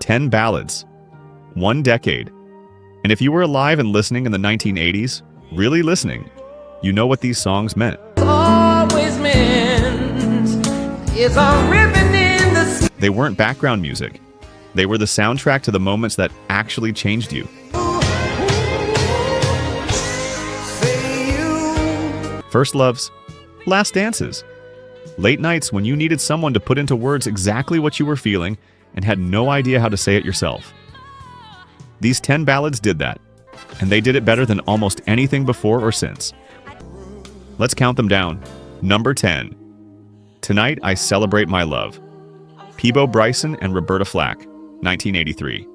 10 ballads, 1 decade. And if you were alive and listening in the 1980s, really listening, you know what these songs meant. Always meant is a ribbon in the... They weren't background music. They were the soundtrack to the moments that actually changed you. First loves, last dances, late nights when you needed someone to put into words exactly what you were feeling and had no idea how to say it yourself. These 10 ballads did that, and they did it better than almost anything before or since. Let's count them down. Number 10. Tonight I Celebrate My Love. Peabo Bryson and Roberta Flack, 1983.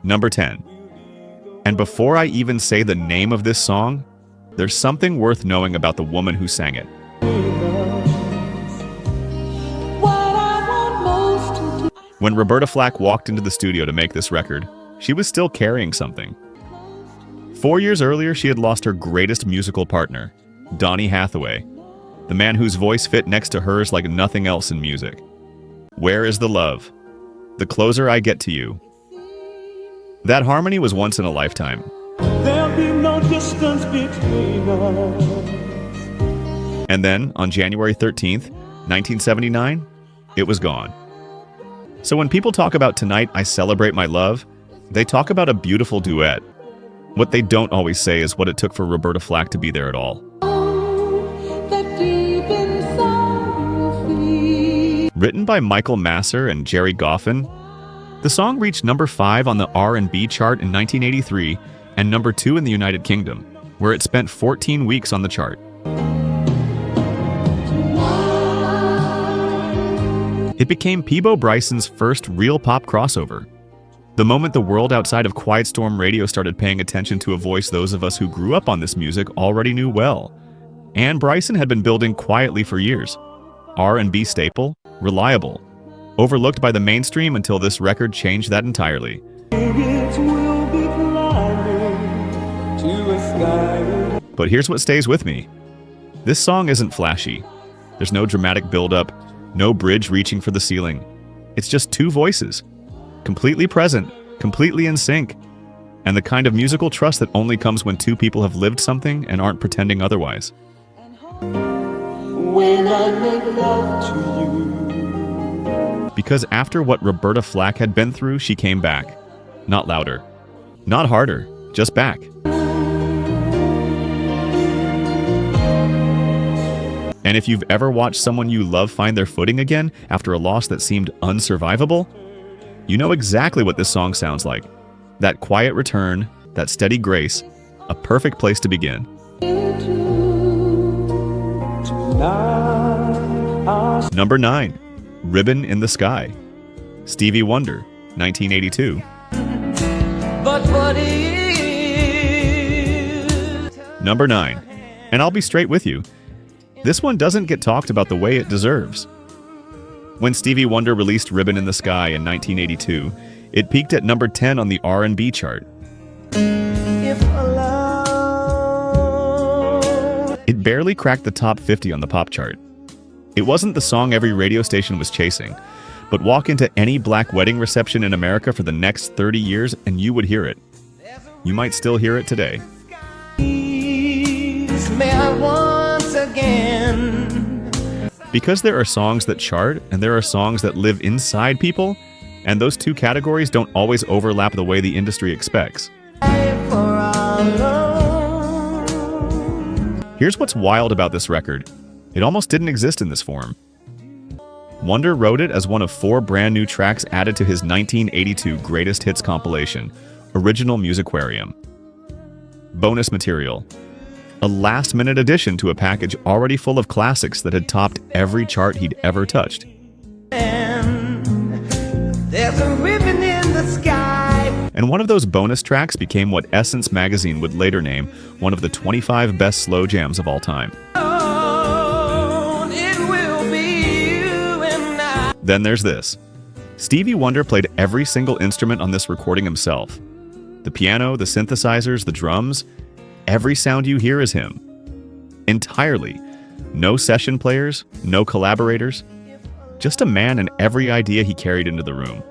Number 10. And before I even say the name of this song, there's something worth knowing about the woman who sang it. When Roberta Flack walked into the studio to make this record, she was still carrying something. 4 years earlier, she had lost her greatest musical partner, Donny Hathaway, the man whose voice fit next to hers like nothing else in music. Where is the love? The closer I get to you. That harmony was once in a lifetime. There'll be no distance between us. And then, on January 13th, 1979, it was gone. So when people talk about Tonight I Celebrate My Love, they talk about a beautiful duet. What they don't always say is what it took for Roberta Flack to be there at all. Written by Michael Masser and Jerry Goffin, the song reached number 5 on the R&B chart in 1983 and number 2 in the United Kingdom, where it spent 14 weeks on the chart. It became Peabo Bryson's first real pop crossover. The moment the world outside of Quiet Storm Radio started paying attention to a voice those of us who grew up on this music already knew well. And Bryson had been building quietly for years. R&B staple, reliable, overlooked by the mainstream until this record changed that entirely. But here's what stays with me. This song isn't flashy. There's no dramatic build-up, no bridge reaching for the ceiling. It's just two voices, completely present, completely in sync, and the kind of musical trust that only comes when two people have lived something and aren't pretending otherwise. When I make love to you. Because after what Roberta Flack had been through, she came back. Not louder, not harder, just back. And if you've ever watched someone you love find their footing again after a loss that seemed unsurvivable, you know exactly what this song sounds like. That quiet return, that steady grace, a perfect place to begin. Number 9, Ribbon in the Sky. Stevie Wonder, 1982. But what is... Number 9, and I'll be straight with you, this one doesn't get talked about the way it deserves. When Stevie Wonder released Ribbon in the Sky in 1982, it peaked at number 10 on the R&B chart. It barely cracked the top 50 on the pop chart. It wasn't the song every radio station was chasing, but walk into any black wedding reception in America for the next 30 years and you would hear it. You might still hear it today. May I once again. Because there are songs that chart and there are songs that live inside people, and those two categories don't always overlap the way the industry expects. Here's what's wild about this record. It almost didn't exist in this form. Wonder wrote it as one of 4 brand new tracks added to his 1982 Greatest Hits compilation, Original Musiquarium. Bonus material. A last-minute addition to a package already full of classics that had topped every chart he'd ever touched. There's a ribbon in the sky. And one of those bonus tracks became what Essence magazine would later name one of the 25 best slow jams of all time. Then there's this. Stevie Wonder played every single instrument on this recording himself. The piano, the synthesizers, the drums, every sound you hear is him. Entirely. No session players, no collaborators, just a man and every idea he carried into the room.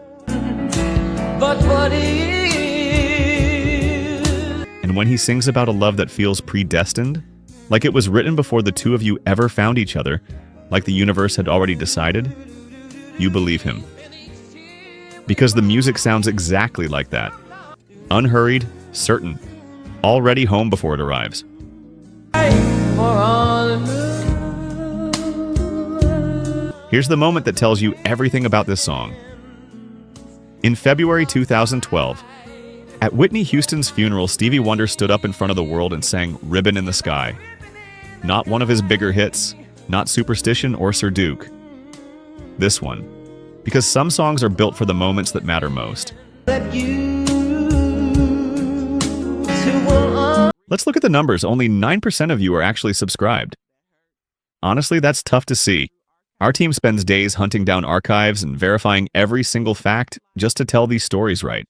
But what is? And when he sings about a love that feels predestined, like it was written before the two of you ever found each other, like the universe had already decided, you believe him. Because the music sounds exactly like that. Unhurried, certain, already home before it arrives. Here's the moment that tells you everything about this song. In February 2012, at Whitney Houston's funeral, Stevie Wonder stood up in front of the world and sang "Ribbon in the Sky." Not one of his bigger hits, not Superstition or Sir Duke. This one. Because some songs are built for the moments that matter most. Let's look at the numbers. Only 9% of you are actually subscribed. Honestly, that's tough to see. Our team spends days hunting down archives and verifying every single fact just to tell these stories right.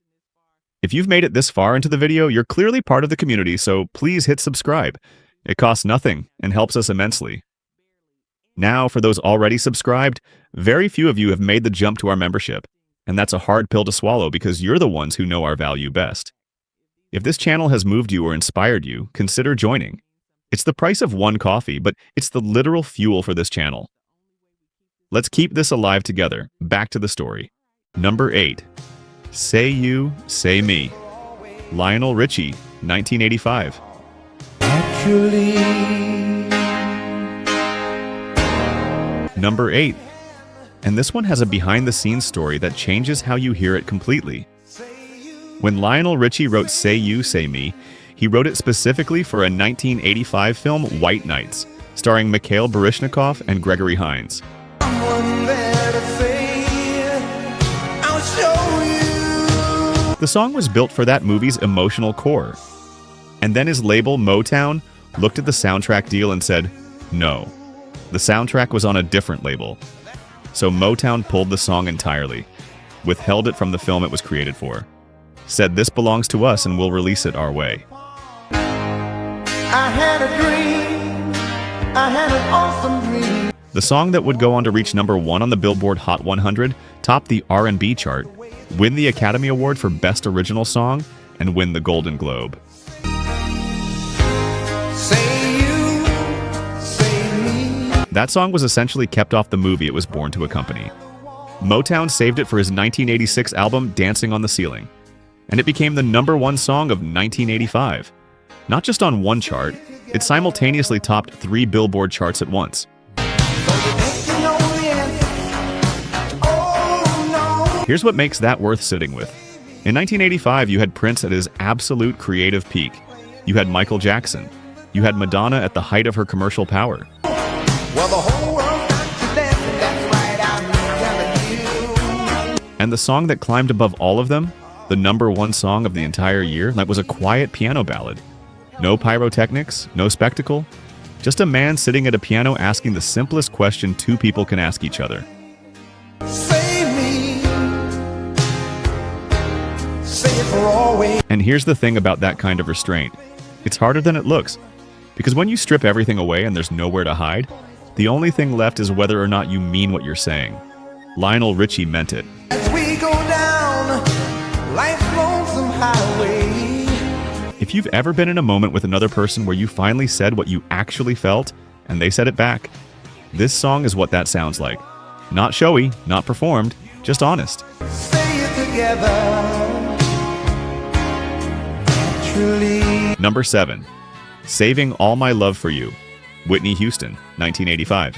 If you've made it this far into the video, you're clearly part of the community, so please hit subscribe. It costs nothing and helps us immensely. Now, for those already subscribed, very few of you have made the jump to our membership, and that's a hard pill to swallow because you're the ones who know our value best. If this channel has moved you or inspired you, consider joining. It's the price of one coffee, but it's the literal fuel for this channel. Let's keep this alive together. Back to the story. Number 8. Say You, Say Me. Lionel Richie, 1985. Number 8. And this one has a behind-the-scenes story that changes how you hear it completely. When Lionel Richie wrote Say You, Say Me, he wrote it specifically for a 1985 film, White Nights, starring Mikhail Baryshnikov and Gregory Hines. The song was built for that movie's emotional core. And then his label, Motown, looked at the soundtrack deal and said, no. The soundtrack was on a different label. So Motown pulled the song entirely, withheld it from the film it was created for, said this belongs to us and we'll release it our way. I had a dream. I had an awesome dream. The song that would go on to reach number 1 on the Billboard Hot 100, top the R&B chart, win the Academy Award for Best Original Song, and win the Golden Globe. Say you, say me. That song was essentially kept off the movie it was born to accompany. Motown saved it for his 1986 album Dancing on the Ceiling, and it became the number 1 song of 1985. Not just on one chart, it simultaneously topped 3 Billboard charts at once. Here's what makes that worth sitting with. In 1985, you had Prince at his absolute creative peak. You had Michael Jackson. You had Madonna at the height of her commercial power. Well, the whole world got to dance, and that's right, I'm telling you. And the song that climbed above all of them, the number 1 song of the entire year, that was a quiet piano ballad. No pyrotechnics, no spectacle, just a man sitting at a piano asking the simplest question 2 people can ask each other. Say me. Say it for always. And here's the thing about that kind of restraint. It's harder than it looks. Because when you strip everything away and there's nowhere to hide, the only thing left is whether or not you mean what you're saying. Lionel Richie meant it. As we go down life's lonesome highway. If you've ever been in a moment with another person where you finally said what you actually felt, and they said it back, this song is what that sounds like. Not showy, not performed, just honest. Say it together. Truly. Number 7. Saving All My Love for You. Whitney Houston, 1985.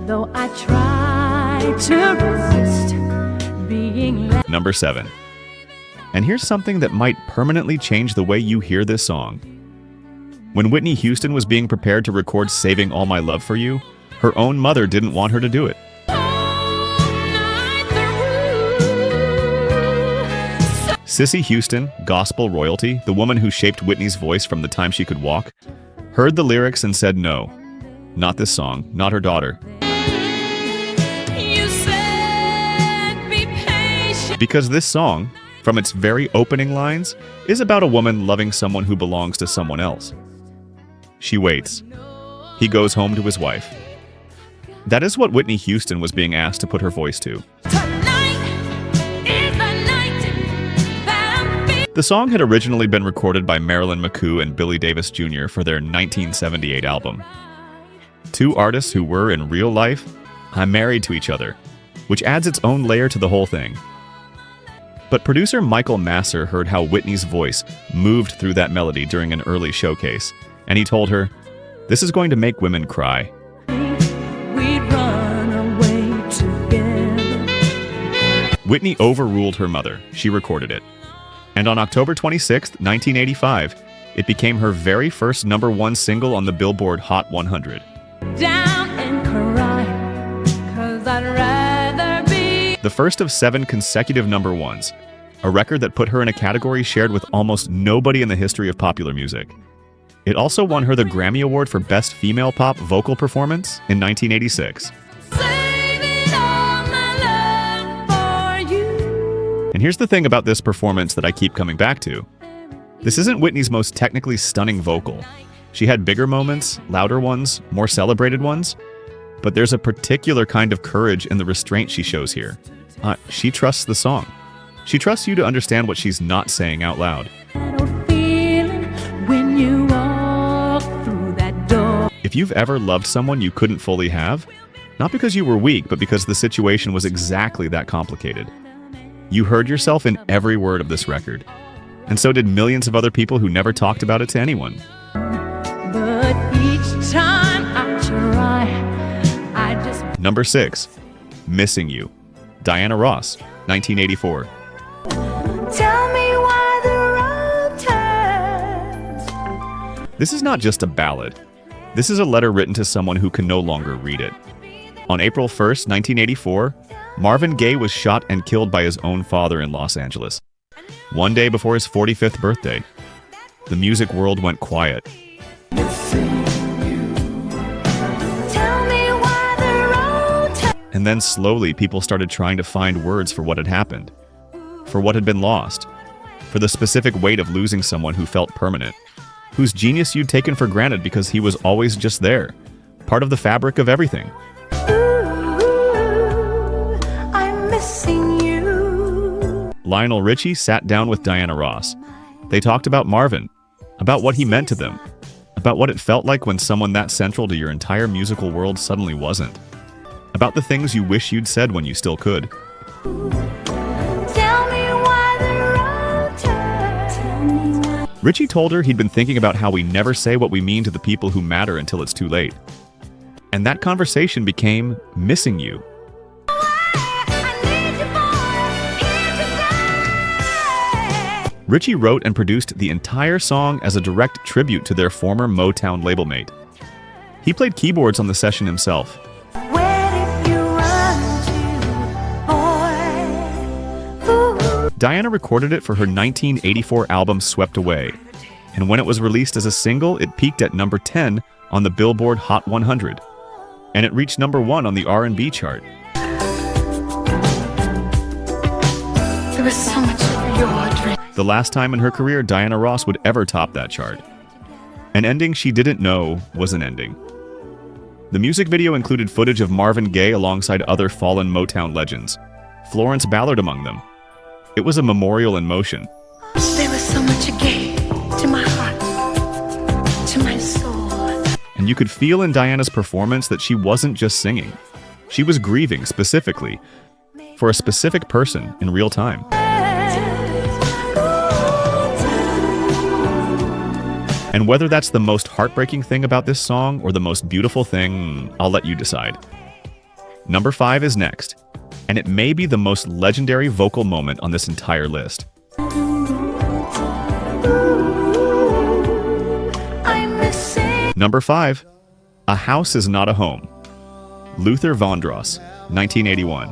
Though I try to resist being left. Number 7. And here's something that might permanently change the way you hear this song. When Whitney Houston was being prepared to record Saving All My Love for You, her own mother didn't want her to do it. Cissy Houston, gospel royalty, the woman who shaped Whitney's voice from the time she could walk, heard the lyrics and said no. Not this song, not her daughter. You said be patient. Because this song, from its very opening lines, is about a woman loving someone who belongs to someone else. She waits. he goes home to his wife. That is what Whitney Houston was being asked to put her voice to. The song had originally been recorded by Marilyn McCoo and Billy Davis Jr. for their 1978 album. Two artists who were, in real life, married to each other, which adds its own layer to the whole thing. But producer Michael Masser heard how Whitney's voice moved through that melody during an early showcase, and he told her, "This is going to make women cry." We'd run away together. Whitney overruled her mother. She recorded it. And on October 26, 1985, it became her very first #1 single on the Billboard Hot 100. Down and cry, 'cause I'd rather be. The first of 7 consecutive #1s, a record that put her in a category shared with almost nobody in the history of popular music. It also won her the Grammy Award for Best Female Pop Vocal Performance in 1986. Saving all my love for you. And here's the thing about this performance that I keep coming back to. This isn't Whitney's most technically stunning vocal. She had bigger moments, louder ones, more celebrated ones, but there's a particular kind of courage in the restraint she shows here. She trusts the song. She trusts you to understand what she's not saying out loud. That old feeling when you walk through that door. If you've ever loved someone you couldn't fully have, not because you were weak, but because the situation was exactly that complicated, you heard yourself in every word of this record. And so did millions of other people who never talked about it to anyone. But each time I try, I just. Number 6, Missing You, Diana Ross, 1984. Tell me why the road turns. This is not just a ballad. This is a letter written to someone who can no longer read it. On April 1st, 1984, Marvin Gaye was shot and killed by his own father in Los Angeles, one day before his 45th birthday. The music world went quiet. And then slowly people started trying to find words for what had happened, for what had been lost, for the specific weight of losing someone who felt permanent, whose genius you'd taken for granted because he was always just there, part of the fabric of everything. Ooh, I'm missing you. Lionel Richie sat down with Diana Ross. They talked about Marvin, about what he meant to them, about what it felt like when someone that central to your entire musical world suddenly wasn't, about the things you wish you'd said when you still could. Tell me why the road turns. Richie told her he'd been thinking about how we never say what we mean to the people who matter until it's too late. And that conversation became Missing You. Richie wrote and produced the entire song as a direct tribute to their former Motown label mate. He played keyboards on the session himself. Diana recorded it for her 1984 album Swept Away, and when it was released as a single, it peaked at number 10 on the Billboard Hot 100, and it reached number 1 on the R&B chart. There was so much of your dream. The last time in her career Diana Ross would ever top that chart. An ending she didn't know was an ending. The music video included footage of Marvin Gaye alongside other fallen Motown legends, Florence Ballard among them. It was a memorial in motion. There was so much Gaye to my heart, to my soul. And you could feel in Diana's performance that she wasn't just singing. She was grieving specifically for a specific person in real time. And whether that's the most heartbreaking thing about this song or the most beautiful thing, I'll let you decide. Number 5 is next, and it may be the most legendary vocal moment on this entire list. Number 5, A House Is Not a Home, Luther Vandross, 1981.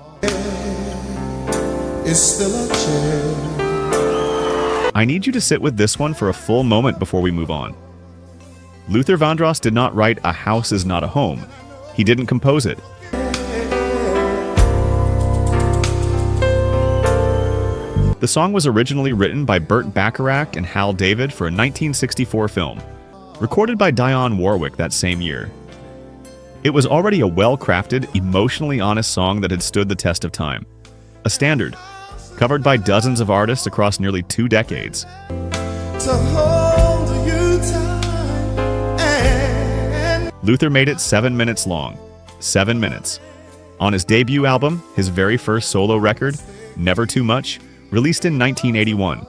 It's still a chance. I need you to sit with this one for a full moment before we move on. Luther Vandross did not write A House Is Not a Home. He didn't compose it. The song was originally written by Burt Bacharach and Hal David for a 1964 film, recorded by Dionne Warwick that same year. It was already a well-crafted, emotionally honest song that had stood the test of time. A standard, covered by dozens of artists across nearly 2 decades. To hold you tight and Luther made it 7 minutes long. 7 minutes. On his debut album, his very first solo record, Never Too Much, released in 1981.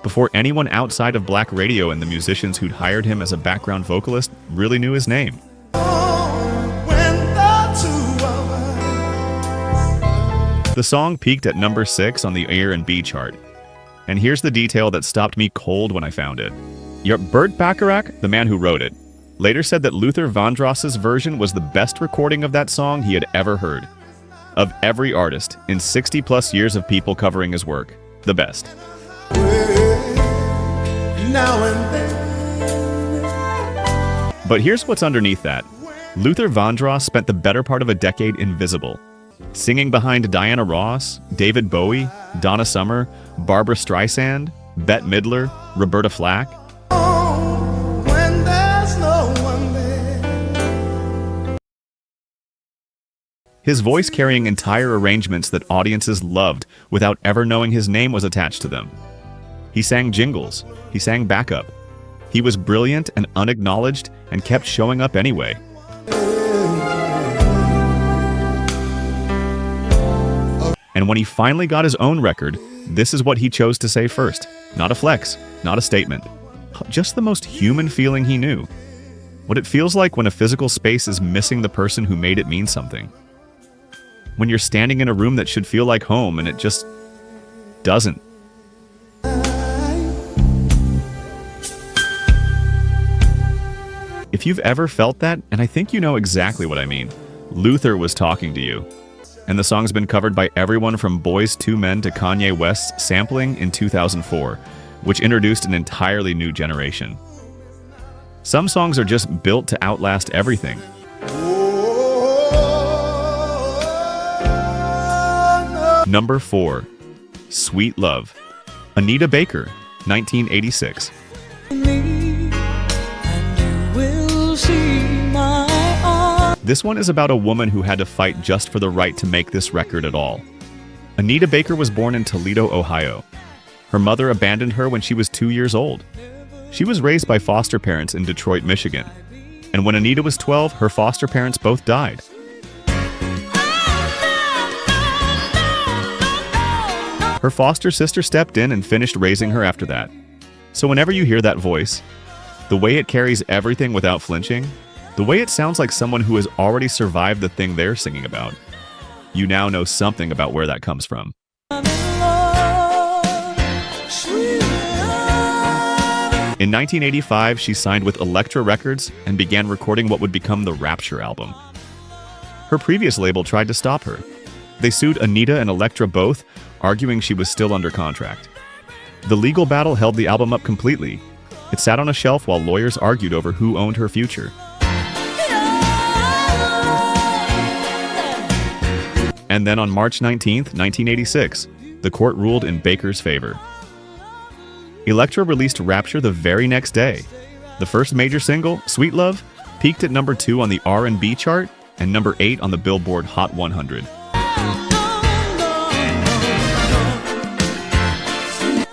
Before anyone outside of black radio and the musicians who'd hired him as a background vocalist really knew his name. when the two of us The song peaked at number 6 on the R&B chart. And here's the detail that stopped me cold when I found it. Burt Bacharach, the man who wrote it, later said that Luther Vandross's version was the best recording of that song he had ever heard. Of every artist, in 60-plus years of people covering his work, the best. now and then. But here's what's underneath that. Luther Vandross spent the better part of a decade invisible, singing behind Diana Ross, David Bowie, Donna Summer, Barbra Streisand, Bette Midler, Roberta Flack. When there's no one there. His voice carrying entire arrangements that audiences loved without ever knowing his name was attached to them. He sang jingles. He sang backup. He was brilliant and unacknowledged and kept showing up anyway. And when he finally got his own record, this is what he chose to say first. Not a flex, not a statement. Just the most human feeling he knew. What it feels like when a physical space is missing the person who made it mean something. When you're standing in a room that should feel like home and it just doesn't. If you've ever felt that, and I think you know exactly what I mean, Luther was talking to you. And the song's been covered by everyone from Boyz II Men to Kanye West's Sampling in 2004, which introduced an entirely new generation. Some songs are just built to outlast everything. Number 4, Sweet Love. Anita Baker, 1986. This one is about a woman who had to fight just for the right to make this record at all. Anita Baker was born in Toledo, Ohio. Her mother abandoned her when she was 2 years old. She was raised by foster parents in Detroit, Michigan. And when Anita was 12, her foster parents both died. Her foster sister stepped in and finished raising her after that. So whenever you hear that voice, the way it carries everything without flinching, the way it sounds like someone who has already survived the thing they're singing about, you now know something about where that comes from. In 1985, she signed with Elektra Records and began recording what would become the Rapture album. Her previous label tried to stop her. They sued Anita and Elektra both, arguing she was still under contract. The legal battle held the album up completely. It sat on a shelf while lawyers argued over who owned her future. And then on March 19, 1986, the court ruled in Baker's favor. Elektra released Rapture the very next day. The first major single, Sweet Love, peaked at number 2 on the R&B chart and number 8 on the Billboard Hot 100.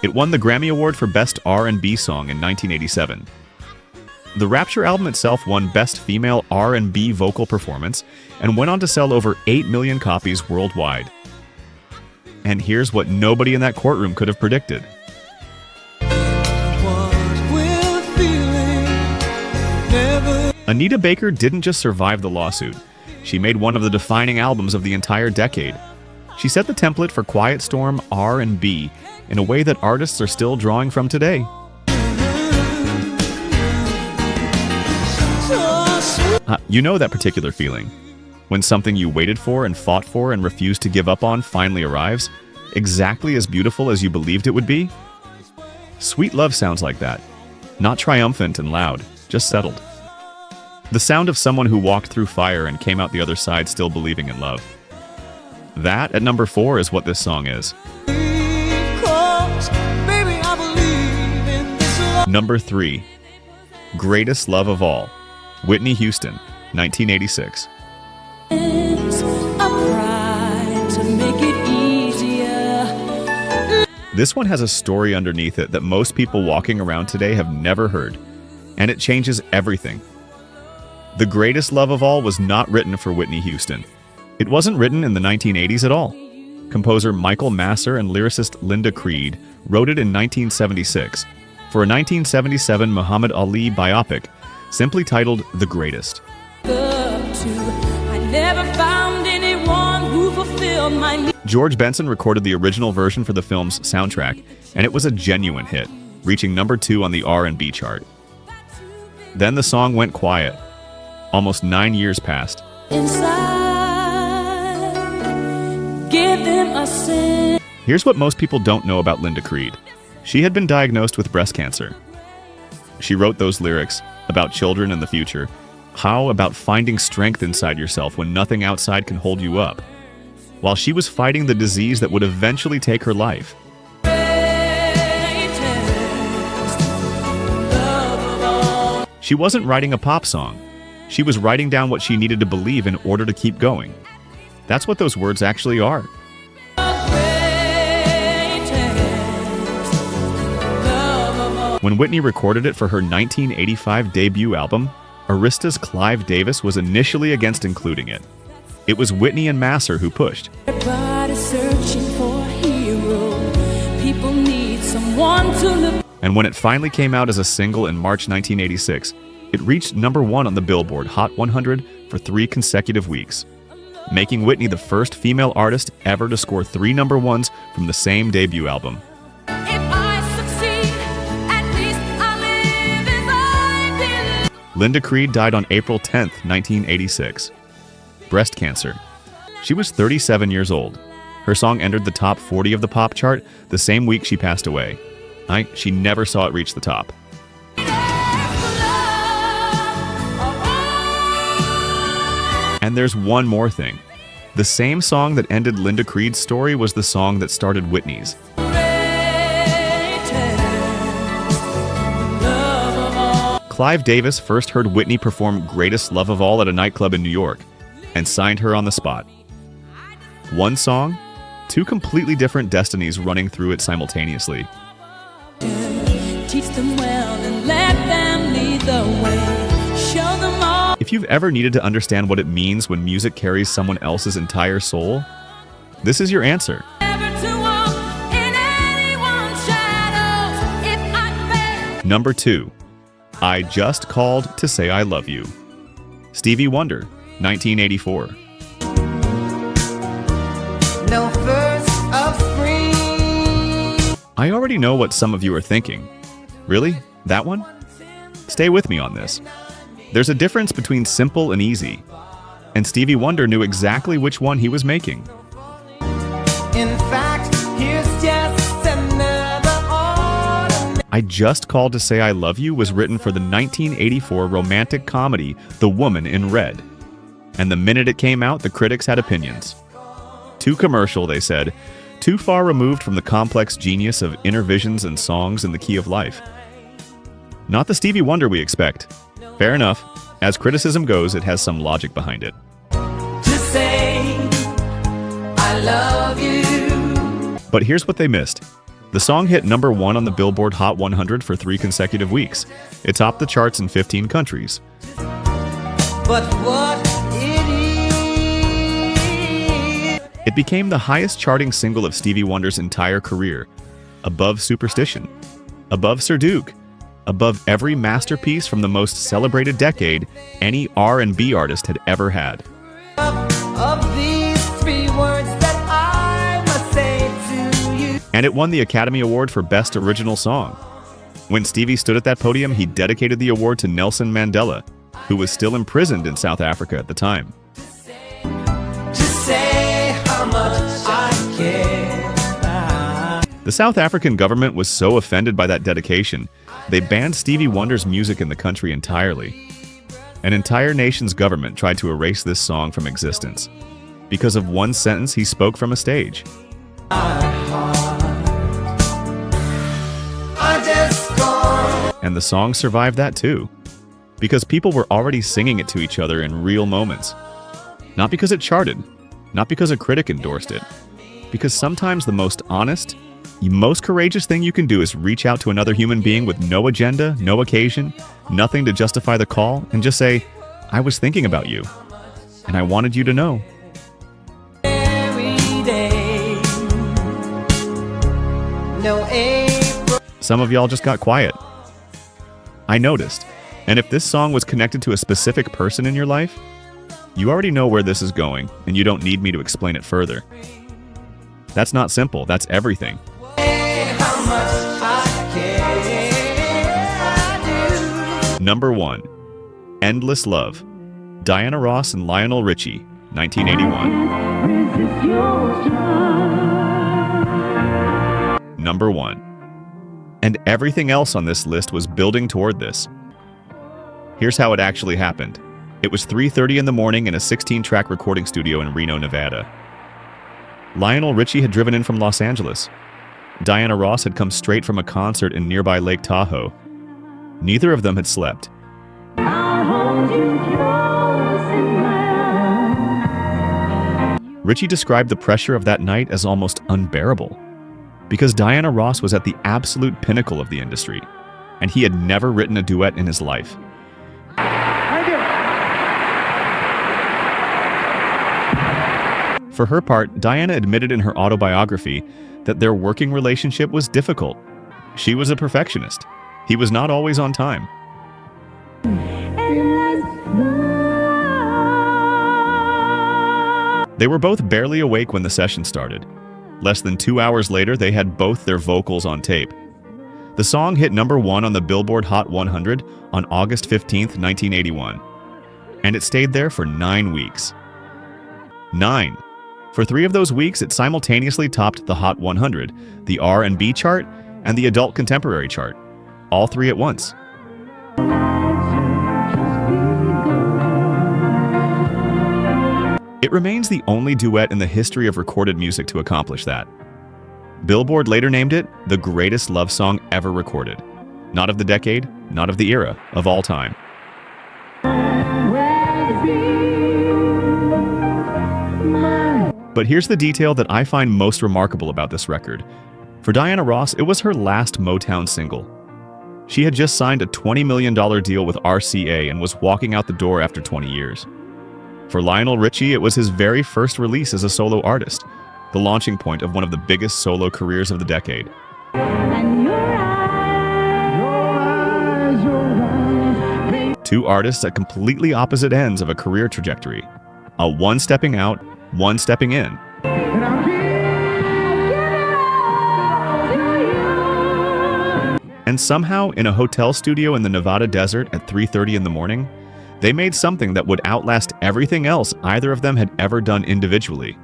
It won the Grammy Award for Best R&B Song in 1987. The Rapture album itself won Best Female R&B Vocal Performance and went on to sell over 8 million copies worldwide. And here's what nobody in that courtroom could have predicted. Anita Baker didn't just survive the lawsuit. She made one of the defining albums of the entire decade. She set the template for Quiet Storm R&B in a way that artists are still drawing from today. You know that particular feeling. When something you waited for and fought for and refused to give up on finally arrives, exactly as beautiful as you believed it would be? Sweet Love sounds like that. Not triumphant and loud, just settled. The sound of someone who walked through fire and came out the other side still believing in love. That, at number 4, is what this song is. Number 3, Greatest Love of All, Whitney Houston, 1986. This one has a story underneath it that most people walking around today have never heard, and it changes everything. The Greatest Love of All was not written for Whitney Houston. It wasn't written in the 1980s at all. Composer Michael Masser and lyricist Linda Creed wrote it in 1976 for a 1977 Muhammad Ali biopic simply titled The Greatest. George Benson recorded the original version for the film's soundtrack, and it was a genuine hit, reaching number 2 on the R&B chart. Then the song went quiet. Almost 9 years passed. Here's what most people don't know about Linda Creed. She had been diagnosed with breast cancer. She wrote those lyrics about children and the future. How about finding strength inside yourself when nothing outside can hold you up? While she was fighting the disease that would eventually take her life. She wasn't writing a pop song. She was writing down what she needed to believe in order to keep going. That's what those words actually are. When Whitney recorded it for her 1985 debut album, Arista's Clive Davis was initially against including it. It was Whitney and Masser who pushed. And when it finally came out as a single in March 1986, it reached number 1 on the Billboard Hot 100 for 3 consecutive weeks, making Whitney the first female artist ever to score 3 number 1s from the same debut album. Linda Creed died on April 10, 1986. Breast cancer. She was 37 years old. Her song entered the top 40 of the pop chart the same week she passed away. She never saw it reach the top. And there's one more thing. The same song that ended Linda Creed's story was the song that started Whitney's. Clive Davis first heard Whitney perform Greatest Love of All at a nightclub in New York and signed her on the spot. One song, 2 completely different destinies running through it simultaneously. Teach them well and let them lead the way. Show them all. If you've ever needed to understand what it means when music carries someone else's entire soul, this is your answer. Number 2. I Just Called to Say I Love You. Stevie Wonder, 1984. No first of spring. I already know what some of you are thinking. Really? That one? Stay with me on this. There's a difference between simple and easy, and Stevie Wonder knew exactly which one he was making. In fact, here's just another autumn. I Just Called to Say I Love You was written for the 1984 romantic comedy The Woman in Red. And the minute it came out, the critics had opinions. Too commercial, they said. Too far removed from the complex genius of inner visions and songs in the key of life. Not the Stevie Wonder we expect. Fair enough. As criticism goes, it has some logic behind it. To say I love you. But here's what they missed. The song hit number 1 on the Billboard Hot 100 for 3 consecutive weeks. It topped the charts in 15 countries. But what it is. It became the highest charting single of Stevie Wonder's entire career, above Superstition, above Sir Duke, above every masterpiece from the most celebrated decade any R&B artist had ever had. Of these 3 words that I must say to you. And it won the Academy Award for Best Original Song. When Stevie stood at that podium, he dedicated the award to Nelson Mandela, who was still imprisoned in South Africa at the time. To say how much I care. The South African government was so offended by that dedication, they banned Stevie Wonder's music in the country entirely. An entire nation's government tried to erase this song from existence because of one sentence he spoke from a stage. I just called. And the song survived that too. Because people were already singing it to each other in real moments. Not because it charted, not because a critic endorsed it. Because sometimes the most honest, most courageous thing you can do is reach out to another human being with no agenda, no occasion, nothing to justify the call, and just say, I was thinking about you, and I wanted you to know. Some of y'all just got quiet. I noticed. And if this song was connected to a specific person in your life, you already know where this is going, and you don't need me to explain it further. That's not simple, that's everything. Number 1. Endless Love. Diana Ross and Lionel Richie, 1981. Number 1. And everything else on this list was building toward this. Here's how it actually happened. It was 3:30 in the morning in a 16-track recording studio in Reno, Nevada. Lionel Richie had driven in from Los Angeles. Diana Ross had come straight from a concert in nearby Lake Tahoe. Neither of them had slept. Richie described the pressure of that night as almost unbearable, because Diana Ross was at the absolute pinnacle of the industry, and he had never written a duet in his life. For her part, Diana admitted in her autobiography that their working relationship was difficult. She was a perfectionist. He was not always on time. They were both barely awake when the session started. Less than 2 hours later, they had both their vocals on tape. The song hit number 1 on the Billboard Hot 100 on August 15, 1981. And it stayed there for 9 weeks. 9. For 3 of those weeks, it simultaneously topped the Hot 100, the R&B chart, and the Adult Contemporary chart. All 3 at once. It remains the only duet in the history of recorded music to accomplish that. Billboard later named it the greatest love song ever recorded. Not of the decade, not of the era, of all time. But here's the detail that I find most remarkable about this record. For Diana Ross, it was her last Motown single. She had just signed a $20 million deal with RCA and was walking out the door after 20 years. For Lionel Richie, it was his very first release as a solo artist, the launching point of one of the biggest solo careers of the decade. Two artists at completely opposite ends of a career trajectory. A one stepping out, one stepping in. And somehow, in a hotel studio in the Nevada desert at 3:30 in the morning, they made something that would outlast everything else either of them had ever done individually.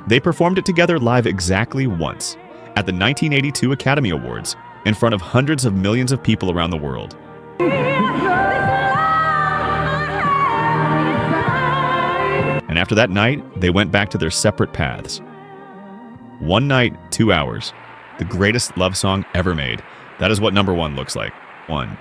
They performed it together live exactly once, at the 1982 Academy Awards, in front of hundreds of millions of people around the world. And after that night, they went back to their separate paths. One night, 2 hours. The greatest love song ever made. That is what number 1 looks like. 1.